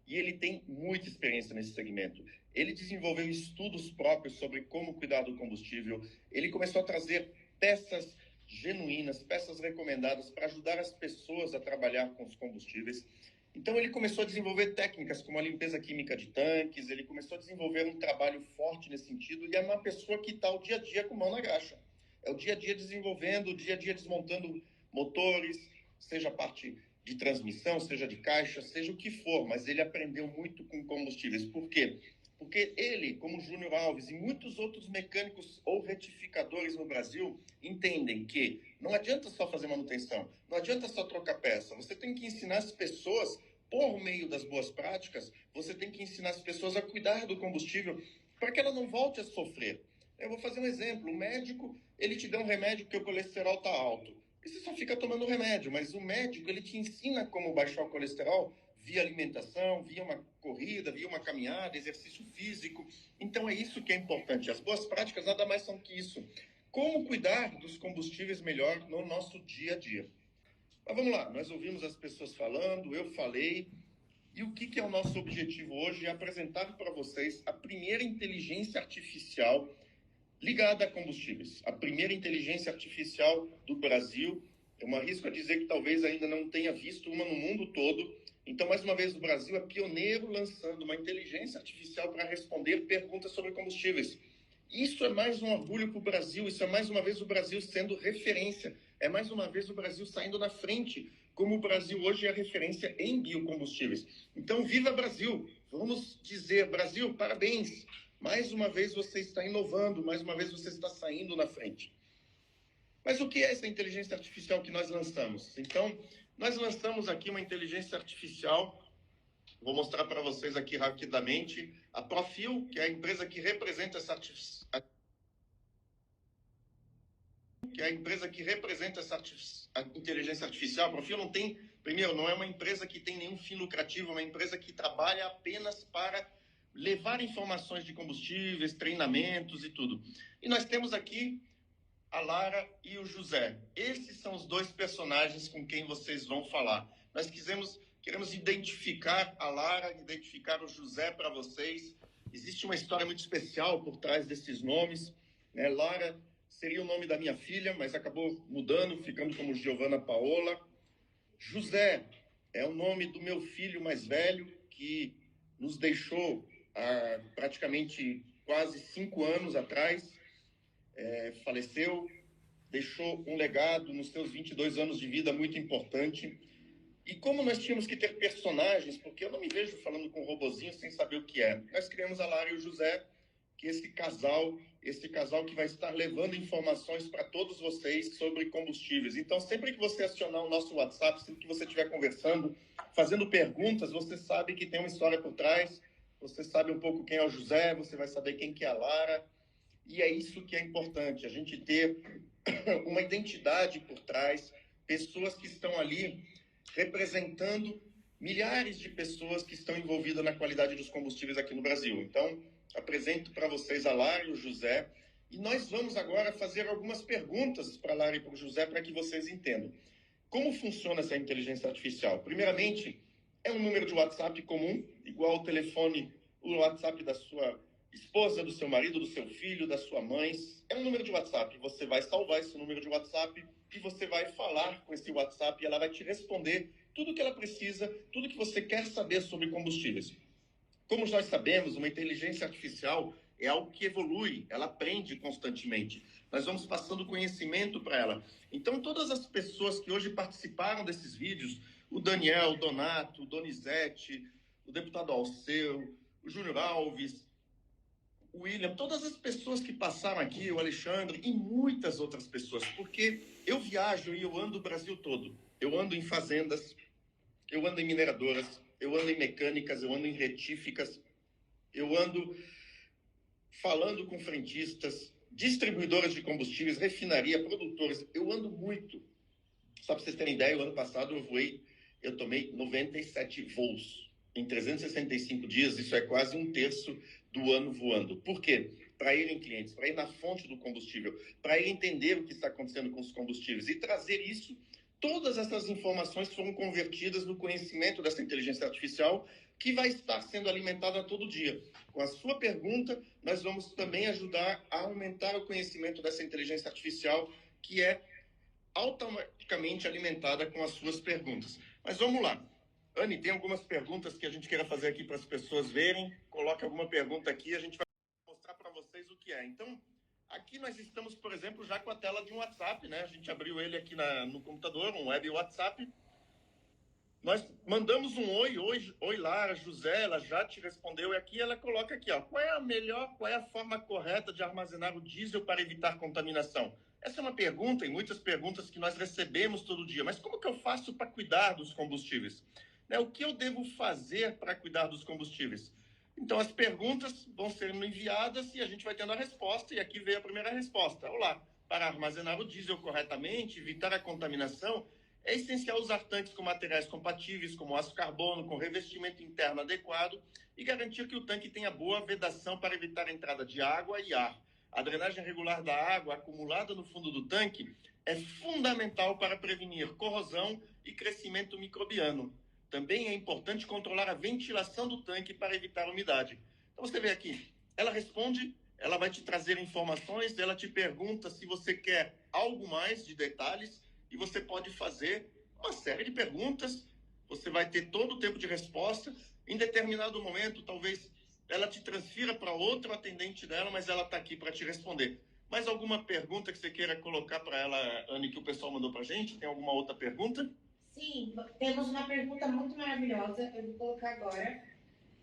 E ele tem muita experiência nesse segmento. Ele desenvolveu estudos próprios sobre como cuidar do combustível. Ele começou a trazer peças genuínas, peças recomendadas para ajudar as pessoas a trabalhar com os combustíveis. Então ele começou a desenvolver técnicas como a limpeza química de tanques, ele começou a desenvolver um trabalho forte nesse sentido, e é uma pessoa que está o dia a dia com mão na graxa. É o dia a dia desenvolvendo, o dia a dia desmontando motores, seja a parte de transmissão, seja de caixa, seja o que for, mas ele aprendeu muito com combustíveis. Por quê? Porque ele, como Júnior Alves e muitos outros mecânicos ou retificadores no Brasil, entendem que não adianta só fazer manutenção, não adianta só trocar peça, você tem que ensinar as pessoas, por meio das boas práticas, você tem que ensinar as pessoas a cuidar do combustível para que ela não volte a sofrer. Eu vou fazer um exemplo, o médico, ele te dá um remédio porque o colesterol está alto. E você só fica tomando remédio, mas o médico, ele te ensina como baixar o colesterol via alimentação, via uma corrida, via uma caminhada, exercício físico. Então é isso que é importante. As boas práticas nada mais são que isso. Como cuidar dos combustíveis melhor no nosso dia a dia. Mas vamos lá, nós ouvimos as pessoas falando, eu falei, e o que é o nosso objetivo hoje? É apresentar para vocês a primeira inteligência artificial ligada a combustíveis. A primeira inteligência artificial do Brasil. Eu me arrisco a dizer que talvez ainda não tenha visto uma no mundo todo. Então, mais uma vez, o Brasil é pioneiro lançando uma inteligência artificial para responder perguntas sobre combustíveis. Isso é mais um orgulho para o Brasil, isso é mais uma vez o Brasil sendo referência, é mais uma vez o Brasil saindo na frente, como o Brasil hoje é referência em biocombustíveis. Então, viva Brasil! Vamos dizer, Brasil, parabéns! Mais uma vez você está inovando, mais uma vez você está saindo na frente. Mas o que é essa inteligência artificial que nós lançamos? Então, nós lançamos aqui uma inteligência artificial, vou mostrar para vocês aqui rapidamente, a Profil, que é a empresa que representa essa inteligência artificial. A Profil não tem, primeiro, não é uma empresa que tem nenhum fim lucrativo, é uma empresa que trabalha apenas para levar informações de combustíveis, treinamentos e tudo. E nós temos aqui a Lara e o José. Esses são os dois personagens com quem vocês vão falar. Nós queremos identificar a Lara, identificar o José para vocês. Existe uma história muito especial por trás desses nomes, né? Lara seria o nome da minha filha, mas acabou mudando, ficando como Giovanna Paola. José é o nome do meu filho mais velho, que nos deixou há praticamente quase 5 anos atrás. Faleceu, deixou um legado nos seus 22 anos de vida muito importante. E como nós tínhamos que ter personagens, porque eu não me vejo falando com um robozinho sem saber o que é, nós criamos a Lara e o José, que esse casal que vai estar levando informações para todos vocês sobre combustíveis. Então, sempre que você acionar o nosso WhatsApp, sempre que você estiver conversando, fazendo perguntas, você sabe que tem uma história por trás, você sabe um pouco quem é o José, você vai saber quem que é a Lara, e é isso que é importante, a gente ter uma identidade por trás, pessoas que estão ali representando milhares de pessoas que estão envolvidas na qualidade dos combustíveis aqui no Brasil. Então, apresento para vocês a Lara e o José, e nós vamos agora fazer algumas perguntas para a Lara e para o José para que vocês entendam. Como funciona essa inteligência artificial? Primeiramente, é um número de WhatsApp comum, igual o telefone, o WhatsApp da sua esposa, do seu marido, do seu filho, da sua mãe. É um número de WhatsApp. Você vai salvar esse número de WhatsApp e você vai falar com esse WhatsApp e ela vai te responder tudo o que ela precisa, tudo que você quer saber sobre combustíveis. Como nós sabemos, uma inteligência artificial é algo que evolui, ela aprende constantemente. Nós vamos passando conhecimento para ela. Então, todas as pessoas que hoje participaram desses vídeos, o Daniel, o Donato, o Donizete, o deputado Alceu, o Júnior Alves, o William, todas as pessoas que passaram aqui, o Alexandre e muitas outras pessoas, porque eu viajo e eu ando o Brasil todo. Eu ando em fazendas, eu ando em mineradoras, eu ando em mecânicas, eu ando em retíficas, eu ando falando com frentistas, distribuidoras de combustíveis, refinaria, produtores. Eu ando muito. Só para vocês terem ideia, o ano passado eu tomei 97 voos em 365 dias, isso é quase 1/3 do ano voando. Por quê? Para ir em clientes, para ir na fonte do combustível, para ir entender o que está acontecendo com os combustíveis e trazer isso. Todas essas informações foram convertidas no conhecimento dessa inteligência artificial que vai estar sendo alimentada todo dia. Com a sua pergunta, nós vamos também ajudar a aumentar o conhecimento dessa inteligência artificial que é automaticamente alimentada com as suas perguntas. Mas vamos lá. Anny, tem algumas perguntas que a gente queira fazer aqui para as pessoas verem. Coloque alguma pergunta aqui e a gente vai mostrar para vocês o que é. Então, aqui nós estamos, por exemplo, já com a tela de um WhatsApp, né? A gente abriu ele aqui no computador, um web WhatsApp. Nós mandamos um oi Lara, José, ela já te respondeu. E aqui ela coloca aqui, ó, qual é a forma correta de armazenar o diesel para evitar contaminação? Essa é uma pergunta, e muitas perguntas que nós recebemos todo dia. Mas como que eu faço para cuidar dos combustíveis? Né? O que eu devo fazer para cuidar dos combustíveis? Então, as perguntas vão sendo enviadas e a gente vai tendo a resposta. E aqui veio a primeira resposta. Olá, Para armazenar o diesel corretamente, evitar a contaminação, é essencial usar tanques com materiais compatíveis, como aço carbono, com revestimento interno adequado e garantir que o tanque tenha boa vedação para evitar a entrada de água e ar. A drenagem regular da água acumulada no fundo do tanque é fundamental para prevenir corrosão e crescimento microbiano. Também é importante controlar a ventilação do tanque para evitar umidade. Então você vê aqui, ela responde, ela vai te trazer informações, ela te pergunta se você quer algo mais de detalhes e você pode fazer uma série de perguntas, você vai ter todo o tempo de resposta. Em determinado momento, talvez ela te transfira para outro atendente dela, mas ela está aqui para te responder. Mais alguma pergunta que você queira colocar para ela, Anne, que o pessoal mandou para a gente? Tem alguma outra pergunta? Sim, temos uma pergunta muito maravilhosa, eu vou colocar agora.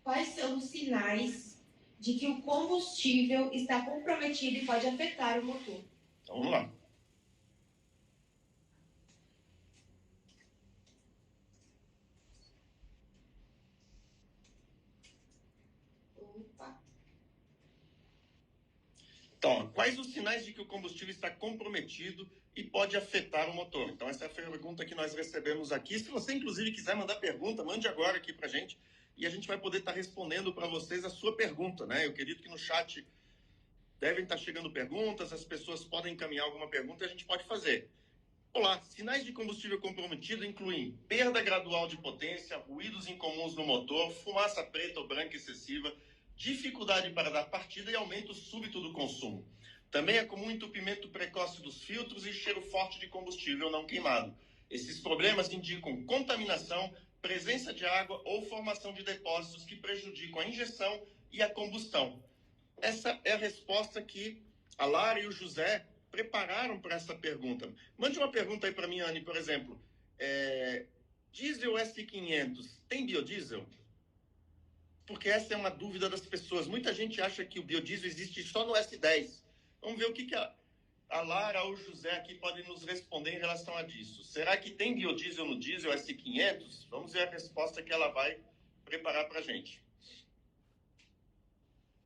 Quais são os sinais de que o combustível está comprometido e pode afetar o motor? Então, vamos lá. Opa. Então, quais os sinais de que o combustível está comprometido e pode afetar o motor? Então, essa é a pergunta que nós recebemos aqui. Se você, inclusive, quiser mandar pergunta, mande agora aqui para a gente e a gente vai poder estar respondendo para vocês a sua pergunta, né? Eu acredito que no chat devem estar chegando perguntas, as pessoas podem encaminhar alguma pergunta e a gente pode fazer. Olá, sinais de combustível comprometido incluem perda gradual de potência, ruídos incomuns no motor, fumaça preta ou branca excessiva, dificuldade para dar partida e aumento súbito do consumo. Também é comum entupimento precoce dos filtros e cheiro forte de combustível não queimado. Esses problemas indicam contaminação, presença de água ou formação de depósitos que prejudicam a injeção e a combustão. Essa é a resposta que a Lara e o José prepararam para essa pergunta. Mande uma pergunta aí para mim, Anne, por exemplo. Diesel S500 tem biodiesel? Porque essa é uma dúvida das pessoas. Muita gente acha que o biodiesel existe só no S10. Vamos ver o que a Lara ou o José aqui podem nos responder em relação a disso. Será que tem biodiesel no diesel S500? Vamos ver a resposta que ela vai preparar para a gente.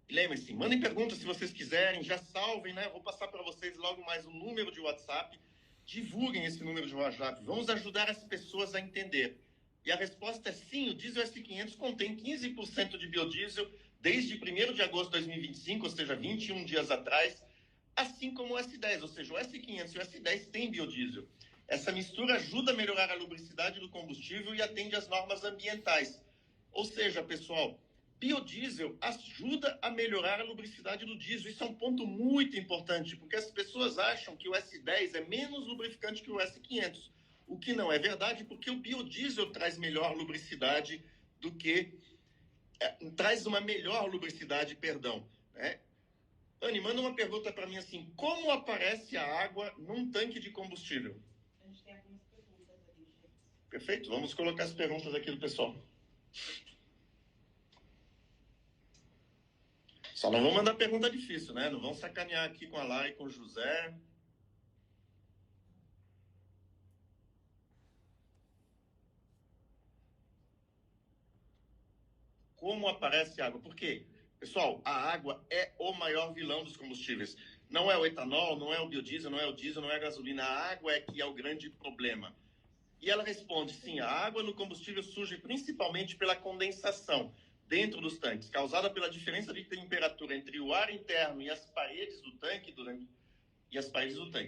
Lembre-se, mandem perguntas se vocês quiserem, já salvem, né? Vou passar para vocês logo mais um número de WhatsApp. Divulguem esse número de WhatsApp. Vamos ajudar as pessoas a entender. E a resposta é sim, o diesel S500 contém 15% de biodiesel desde 1º de agosto de 2025, ou seja, 21 dias atrás, assim como o S10, ou seja, o S500 e o S10 têm biodiesel. Essa mistura ajuda a melhorar a lubricidade do combustível e atende às normas ambientais. Ou seja, pessoal, biodiesel ajuda a melhorar a lubricidade do diesel. Isso é um ponto muito importante, porque as pessoas acham que o S10 é menos lubrificante que o S500. O que não é verdade, porque o biodiesel traz melhor lubricidade do que... traz uma melhor lubricidade, perdão. Né? Anne, manda uma pergunta para mim assim, como aparece a água num tanque de combustível? A gente tem algumas perguntas ali, gente. Perfeito, vamos colocar as perguntas aqui do pessoal. Só não vão mandar pergunta difícil, né? Não vão sacanear aqui com a Lara e com o José. Como aparece água? Por quê? Pessoal, a água é o maior vilão dos combustíveis. Não é o etanol, não é o biodiesel, não é o diesel, não é a gasolina. A água é que é o grande problema. E ela responde, sim, a água no combustível surge principalmente pela condensação dentro dos tanques, causada pela diferença de temperatura entre o ar interno e as paredes do tanque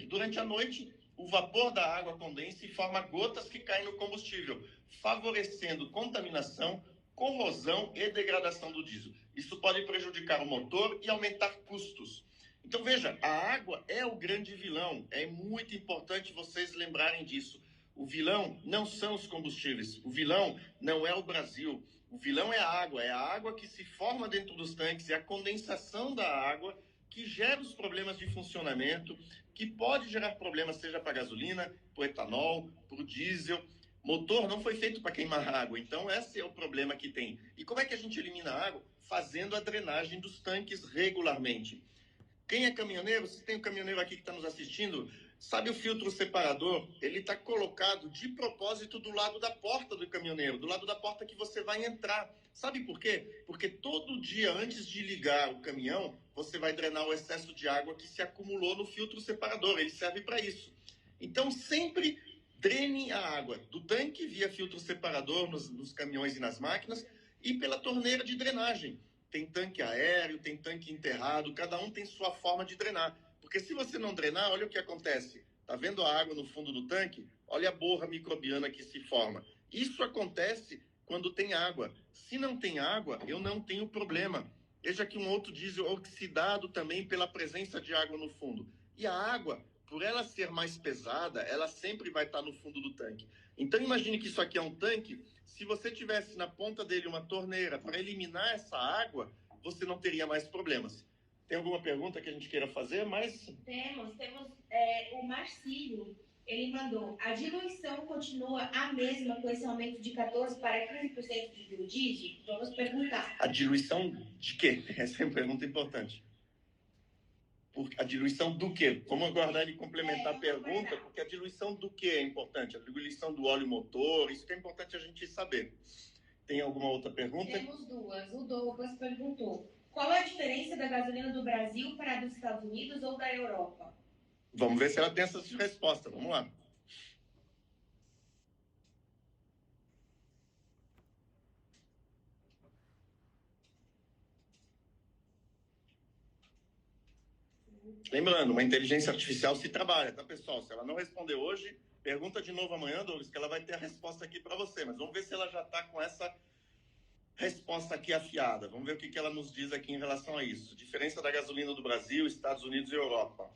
Durante a noite, o vapor da água condensa e forma gotas que caem no combustível, favorecendo contaminação, corrosão e degradação do diesel. Isso pode prejudicar o motor e aumentar custos. Então, veja, a água é o grande vilão. É muito importante vocês lembrarem disso. O vilão não são os combustíveis. O vilão não é o Brasil. O vilão é a água que se forma dentro dos tanques, é a condensação da água que gera os problemas de funcionamento, que pode gerar problemas, seja para a gasolina, para o etanol, para o diesel. Motor não foi feito para queimar água, então esse é o problema que tem. E como é que a gente elimina a água? Fazendo a drenagem dos tanques regularmente. Quem é caminhoneiro, se tem um caminhoneiro aqui que está nos assistindo, Sabe o filtro separador? Ele está colocado de propósito do lado da porta do caminhoneiro, do lado da porta que você vai entrar. Sabe por quê? Porque todo dia, antes de ligar o caminhão, você vai drenar o excesso de água que se acumulou no filtro separador. Ele serve para isso. Então, sempre drene a água do tanque via filtro separador nos caminhões e nas máquinas e pela torneira de drenagem. Tem tanque aéreo, tem tanque enterrado, cada um tem sua forma de drenar. Porque se você não drenar, olha o que acontece. Tá vendo a água no fundo do tanque? Olha a borra microbiana que se forma. Isso acontece quando tem água. Se não tem água, eu não tenho problema. Veja que um outro diesel oxidado também pela presença de água no fundo. E a água, por ela ser mais pesada, ela sempre vai estar no fundo do tanque. Então imagine que isso aqui é um tanque. Se você tivesse na ponta dele uma torneira para eliminar essa água, você não teria mais problemas. Tem alguma pergunta que a gente queira fazer? Temos o Marcílio, ele mandou, a diluição continua a mesma com esse aumento de 14% para 15% de biodiesel? Vamos perguntar. A diluição de quê? Essa é uma pergunta importante. A diluição do quê? Vamos aguardar ele complementar a pergunta, porque a diluição do quê é importante? A diluição do óleo motor, isso que é importante a gente saber. Tem alguma outra pergunta? Temos duas. O Douglas perguntou, qual é a diferença da gasolina do Brasil para a dos Estados Unidos ou da Europa? Vamos ver se ela tem essa resposta. Vamos lá. Lembrando, uma inteligência artificial se trabalha, tá, pessoal? Se ela não responder hoje, pergunta de novo amanhã, Douglas, que ela vai ter a resposta aqui para você. Mas vamos ver se ela já está com essa resposta aqui afiada. Vamos ver o que ela nos diz aqui em relação a isso. Diferença da gasolina do Brasil, Estados Unidos e Europa.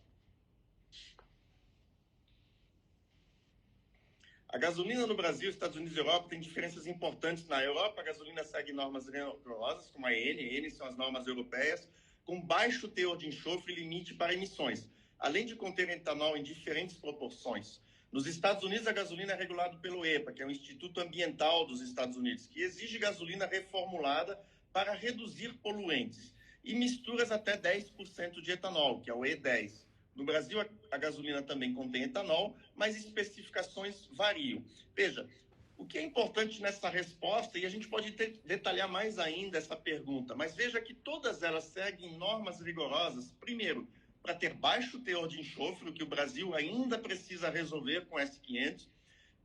A gasolina no Brasil, Estados Unidos e Europa tem diferenças importantes. Na Europa, a gasolina segue normas rigorosas, como a EN são as normas europeias, com baixo teor de enxofre e limite para emissões, além de conter etanol em diferentes proporções. Nos Estados Unidos, a gasolina é regulada pelo EPA, que é o Instituto Ambiental dos Estados Unidos, que exige gasolina reformulada para reduzir poluentes, e misturas até 10% de etanol, que é o E10. No Brasil, a gasolina também contém etanol, mas especificações variam. Veja, o que é importante nessa resposta, e a gente pode detalhar mais ainda essa pergunta, mas veja que todas elas seguem normas rigorosas, primeiro, para ter baixo teor de enxofre, o que o Brasil ainda precisa resolver com S500,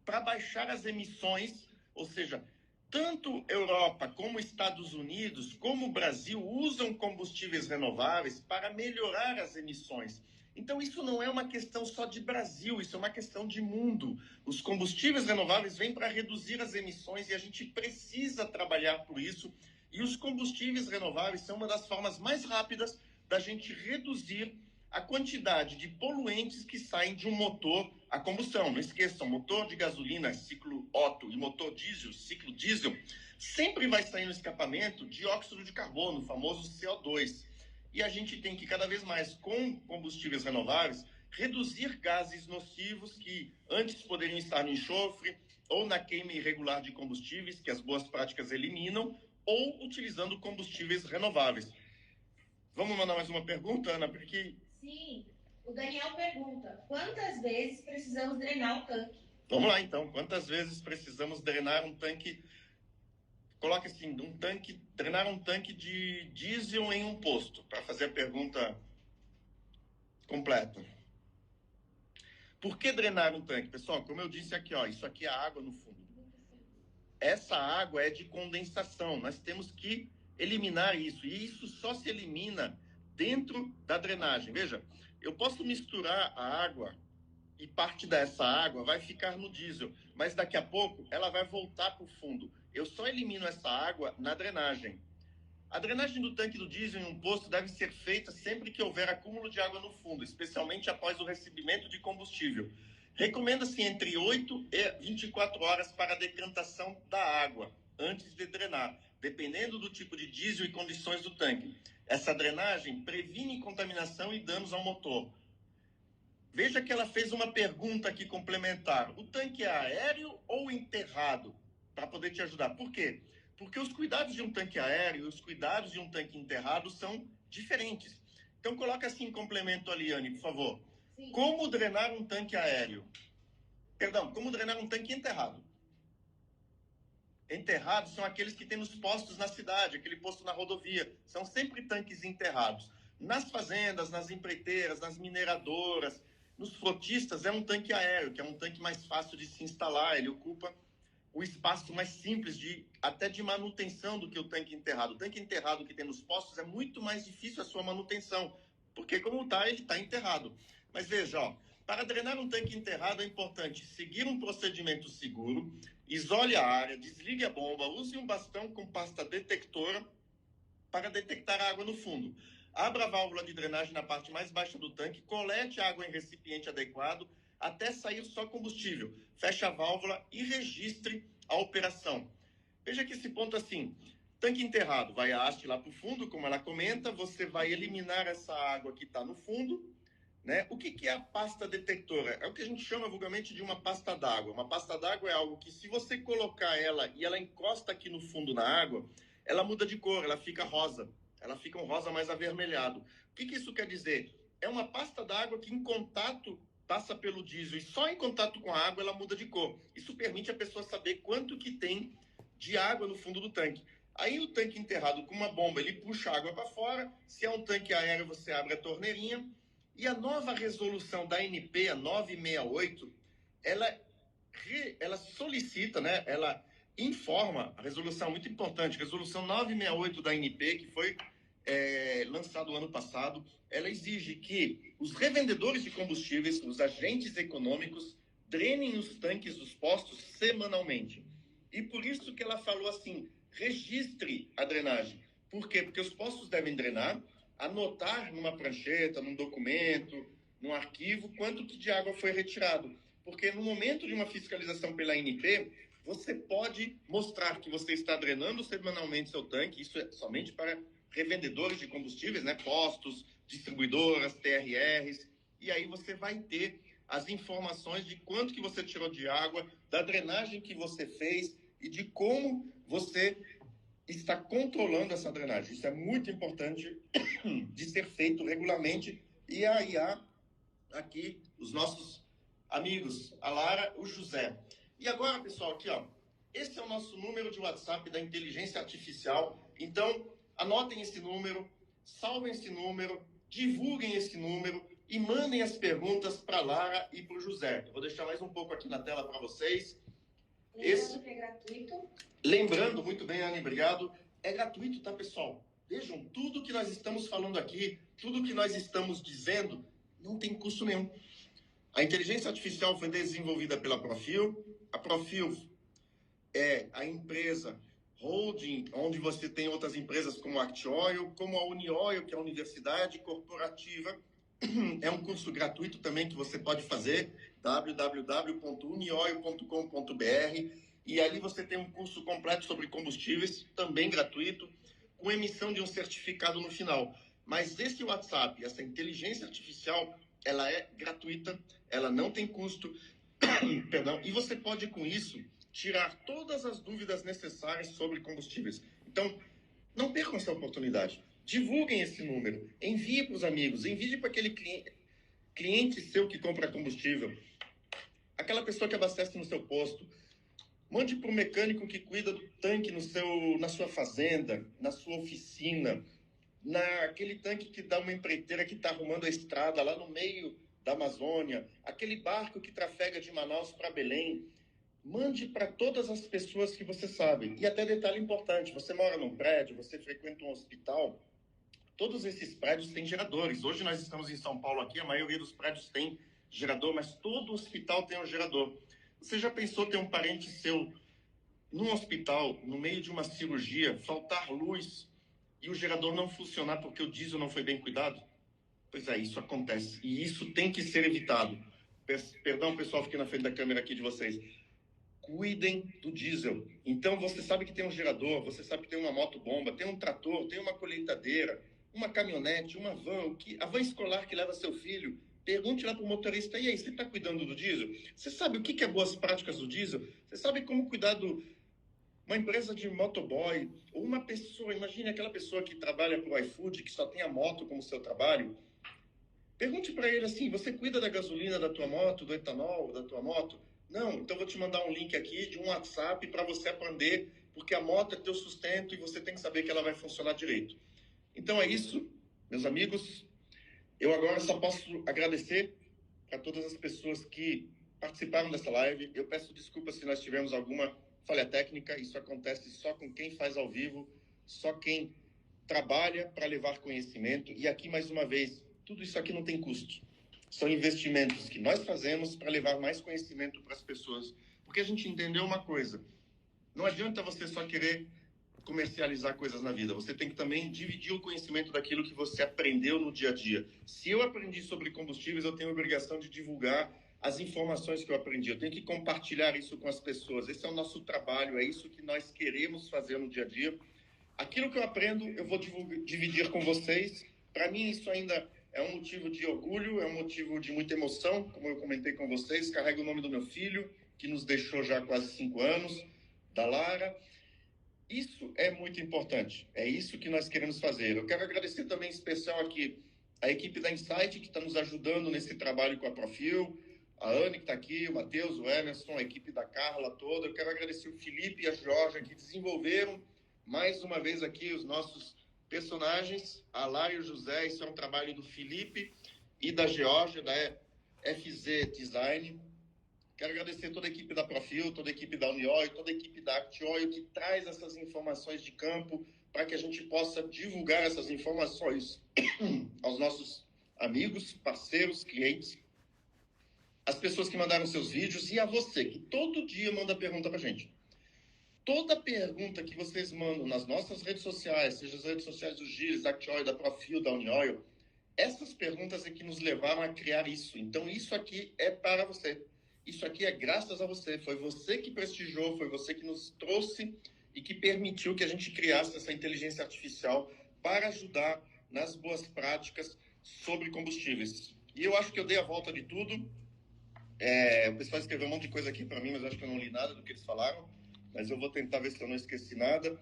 para baixar as emissões, ou seja, tanto Europa como Estados Unidos, como o Brasil, usam combustíveis renováveis para melhorar as emissões. Então, isso não é uma questão só de Brasil, isso é uma questão de mundo. Os combustíveis renováveis vêm para reduzir as emissões e a gente precisa trabalhar por isso. E os combustíveis renováveis são uma das formas mais rápidas da gente reduzir a quantidade de poluentes que saem de um motor a combustão. Não esqueçam, motor de gasolina, ciclo Otto, e motor diesel, ciclo diesel, sempre vai sair no escapamento dióxido de carbono, o famoso CO2. E a gente tem que, cada vez mais, com combustíveis renováveis, reduzir gases nocivos que antes poderiam estar no enxofre ou na queima irregular de combustíveis, que as boas práticas eliminam, ou utilizando combustíveis renováveis. Vamos mandar mais uma pergunta, Ana? Porque... Sim, o Daniel pergunta, quantas vezes precisamos drenar o tanque? Vamos lá, então. Quantas vezes precisamos drenar um tanque... Coloca assim, drenar um tanque de diesel em um posto, para fazer a pergunta completa. Por que drenar um tanque? Pessoal, como eu disse aqui, ó, isso aqui é água no fundo. Essa água é de condensação, nós temos que eliminar isso, e isso só se elimina dentro da drenagem. Veja, eu posso misturar a água e parte dessa água vai ficar no diesel, mas daqui a pouco ela vai voltar para o fundo. Eu só elimino essa água na drenagem. A drenagem do tanque do diesel em um posto deve ser feita sempre que houver acúmulo de água no fundo, especialmente após o recebimento de combustível. Recomenda-se entre 8 e 24 horas para a decantação da água, antes de drenar, dependendo do tipo de diesel e condições do tanque. Essa drenagem previne contaminação e danos ao motor. Veja que ela fez uma pergunta aqui complementar. O tanque é aéreo ou enterrado? Para poder te ajudar. Por quê? Porque os cuidados de um tanque aéreo e os cuidados de um tanque enterrado são diferentes. Então, coloca assim em complemento ali, Anne, por favor. Como drenar um tanque aéreo? Perdão, como drenar um tanque enterrado? Enterrados são aqueles que tem nos postos na cidade, aquele posto na rodovia. São sempre tanques enterrados. Nas fazendas, nas empreiteiras, nas mineradoras, nos frotistas, é um tanque aéreo, que é um tanque mais fácil de se instalar. Ele ocupa o espaço mais simples até de manutenção do que o tanque enterrado. O tanque enterrado que tem nos postos é muito mais difícil a sua manutenção, porque como ele está enterrado. Mas veja, ó, para drenar um tanque enterrado é importante seguir um procedimento seguro, isole a área, desligue a bomba, use um bastão com pasta detectora para detectar a água no fundo. Abra a válvula de drenagem na parte mais baixa do tanque, colete a água em recipiente adequado até sair só combustível. Feche a válvula e registre a operação. Veja que esse ponto assim, tanque enterrado, vai a haste lá para o fundo, como ela comenta, você vai eliminar essa água que está no fundo, né? O que é a pasta detectora? É o que a gente chama vulgarmente de uma pasta d'água. Uma pasta d'água é algo que, se você colocar ela e ela encosta aqui no fundo na água, ela muda de cor, ela fica rosa. Ela fica um rosa mais avermelhado. O que isso quer dizer? É uma pasta d'água que em contato passa pelo diesel e só em contato com a água ela muda de cor. Isso permite a pessoa saber quanto que tem de água no fundo do tanque. Aí o tanque enterrado com uma bomba, ele puxa a água para fora. Se é um tanque aéreo, você abre a torneirinha. E a nova resolução da ANP, a 968, ela solicita, né? Ela informa, a resolução muito importante, resolução 968 da ANP, que foi lançado ano passado, ela exige que os revendedores de combustíveis, os agentes econômicos, drenem os tanques dos postos semanalmente. E por isso que ela falou assim, registre a drenagem. Por quê? Porque os postos devem drenar, anotar numa prancheta, num documento, num arquivo, quanto que de água foi retirado. Porque no momento de uma fiscalização pela ANP, você pode mostrar que você está drenando semanalmente seu tanque, isso é somente para revendedores de combustíveis, né? Postos, distribuidoras, TRRs, e aí você vai ter as informações de quanto que você tirou de água, da drenagem que você fez e de como você está controlando essa drenagem. Isso é muito importante de ser feito regularmente. E aí há aqui os nossos amigos, a Lara, o José. E agora, pessoal, aqui, ó, esse é o nosso número de WhatsApp da inteligência artificial. Então, anotem esse número, salvem esse número, divulguem esse número e mandem as perguntas para a Lara e para o José. Eu vou deixar mais um pouco aqui na tela para vocês. Lembrando que é gratuito. Lembrando, muito bem, Anne, obrigado. É gratuito, tá, pessoal? Vejam, tudo que nós estamos falando aqui, tudo que nós estamos dizendo, não tem custo nenhum. A inteligência artificial foi desenvolvida pela Profil. A Profil é a empresa holding, onde você tem outras empresas como a ActOil, como a Unioil, que é a universidade corporativa. É um curso gratuito também que você pode fazer, www.unioil.com.br, e ali você tem um curso completo sobre combustíveis, também gratuito, com emissão de um certificado no final. Mas esse WhatsApp, essa inteligência artificial, ela é gratuita, ela não tem custo, perdão, e você pode, com isso, tirar todas as dúvidas necessárias sobre combustíveis. Então, não percam essa oportunidade. Divulguem esse número, envie para os amigos, envie para aquele cliente seu que compra combustível, aquela pessoa que abastece no seu posto. Mande para o mecânico que cuida do tanque na sua fazenda, na sua oficina, naquele tanque que dá uma empreiteira que está arrumando a estrada lá no meio da Amazônia, aquele barco que trafega de Manaus para Belém. Mande para todas as pessoas que você sabe. E até detalhe importante, você mora num prédio, você frequenta um hospital, todos esses prédios têm geradores. Hoje nós estamos em São Paulo aqui, a maioria dos prédios tem gerador, mas todo hospital tem um gerador. Você já pensou ter um parente seu num hospital, no meio de uma cirurgia, faltar luz e o gerador não funcionar porque o diesel não foi bem cuidado? Pois é, isso acontece. E isso tem que ser evitado. Perdão, pessoal, fiquei na frente da câmera aqui de vocês. Cuidem do diesel. Então, você sabe que tem um gerador, você sabe que tem uma moto-bomba, tem um trator, tem uma colheitadeira, uma caminhonete, uma van, a van escolar que leva seu filho. Pergunte lá para o motorista, e aí, você está cuidando do diesel? Você sabe o que é boas práticas do diesel? Você sabe como cuidar uma empresa de motoboy, ou uma pessoa, imagine aquela pessoa que trabalha para o iFood, que só tem a moto como seu trabalho. Pergunte para ele assim, você cuida da gasolina da tua moto, do etanol da tua moto? Não, então vou te mandar um link aqui de um WhatsApp para você aprender, porque a moto é teu sustento e você tem que saber que ela vai funcionar direito. Então é isso, meus amigos. Eu agora só posso agradecer a todas as pessoas que participaram dessa live. Eu peço desculpas se nós tivemos alguma falha técnica. Isso acontece só com quem faz ao vivo, só quem trabalha para levar conhecimento. E aqui, mais uma vez, tudo isso aqui não tem custo. São investimentos que nós fazemos para levar mais conhecimento para as pessoas. Porque a gente entendeu uma coisa. Não adianta você só querer comercializar coisas na vida. Você tem que também dividir o conhecimento daquilo que você aprendeu no dia a dia. Se eu aprendi sobre combustíveis, eu tenho a obrigação de divulgar as informações que eu aprendi. Eu tenho que compartilhar isso com as pessoas. Esse é o nosso trabalho, é isso que nós queremos fazer no dia a dia. Aquilo que eu aprendo, eu vou dividir com vocês. Para mim, isso ainda é um motivo de orgulho, é um motivo de muita emoção, como eu comentei com vocês. Carrego o nome do meu filho, que nos deixou já há quase 5 anos, da Lara. Isso é muito importante, é isso que nós queremos fazer. Eu quero agradecer também em especial aqui a equipe da Insight, que está nos ajudando nesse trabalho com a Profil, a Anne que está aqui, o Matheus, o Emerson, a equipe da Carla toda. Eu quero agradecer o Felipe e a Georgia, que desenvolveram mais uma vez aqui os nossos personagens, a Lara e o José. Isso é um trabalho do Felipe e da Georgia, da FZ Design. Quero agradecer toda a equipe da Profil, toda a equipe da Unioil, toda a equipe da ActOil, que traz essas informações de campo para que a gente possa divulgar essas informações aos nossos amigos, parceiros, clientes, as pessoas que mandaram seus vídeos e a você, que todo dia manda pergunta para a gente. Toda pergunta que vocês mandam nas nossas redes sociais, seja as redes sociais do Giles, da ActOil, da Profil, da Unioil, essas perguntas é que nos levaram a criar isso. Então, isso aqui é para você. Isso aqui é graças a você. Foi você que prestigiou, foi você que nos trouxe e que permitiu que a gente criasse essa inteligência artificial para ajudar nas boas práticas sobre combustíveis. E eu acho que eu dei a volta de tudo. O pessoal escreveu um monte de coisa aqui para mim, mas acho que eu não li nada do que eles falaram. Mas eu vou tentar ver se eu não esqueci nada.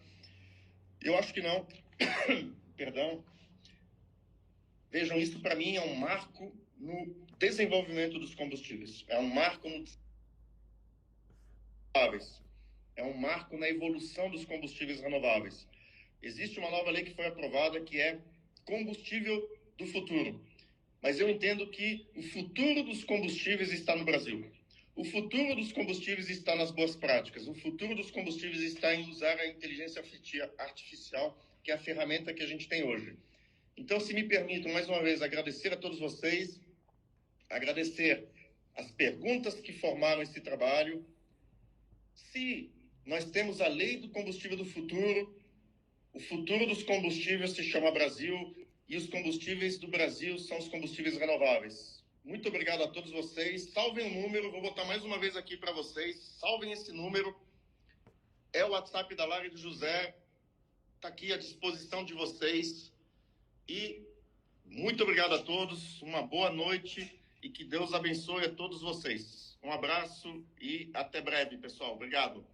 Eu acho que não. Perdão. Vejam, isso para mim é um marco no desenvolvimento dos combustíveis. É um marco no... É um marco na evolução dos combustíveis renováveis. Existe uma nova lei que foi aprovada que é combustível do futuro. Mas eu entendo que o futuro dos combustíveis está no Brasil. O futuro dos combustíveis está nas boas práticas. O futuro dos combustíveis está em usar a inteligência artificial, que é a ferramenta que a gente tem hoje. Então, se me permitam, mais uma vez, agradecer a todos vocês, agradecer as perguntas que formaram esse trabalho. Se nós temos a lei do combustível do futuro, o futuro dos combustíveis se chama Brasil e os combustíveis do Brasil são os combustíveis renováveis. Muito obrigado a todos vocês. Salvem o número, vou botar mais uma vez aqui para vocês. Salvem esse número. É o WhatsApp da Lara e do José. Está aqui à disposição de vocês. E muito obrigado a todos. Uma boa noite e que Deus abençoe a todos vocês. Um abraço e até breve, pessoal. Obrigado.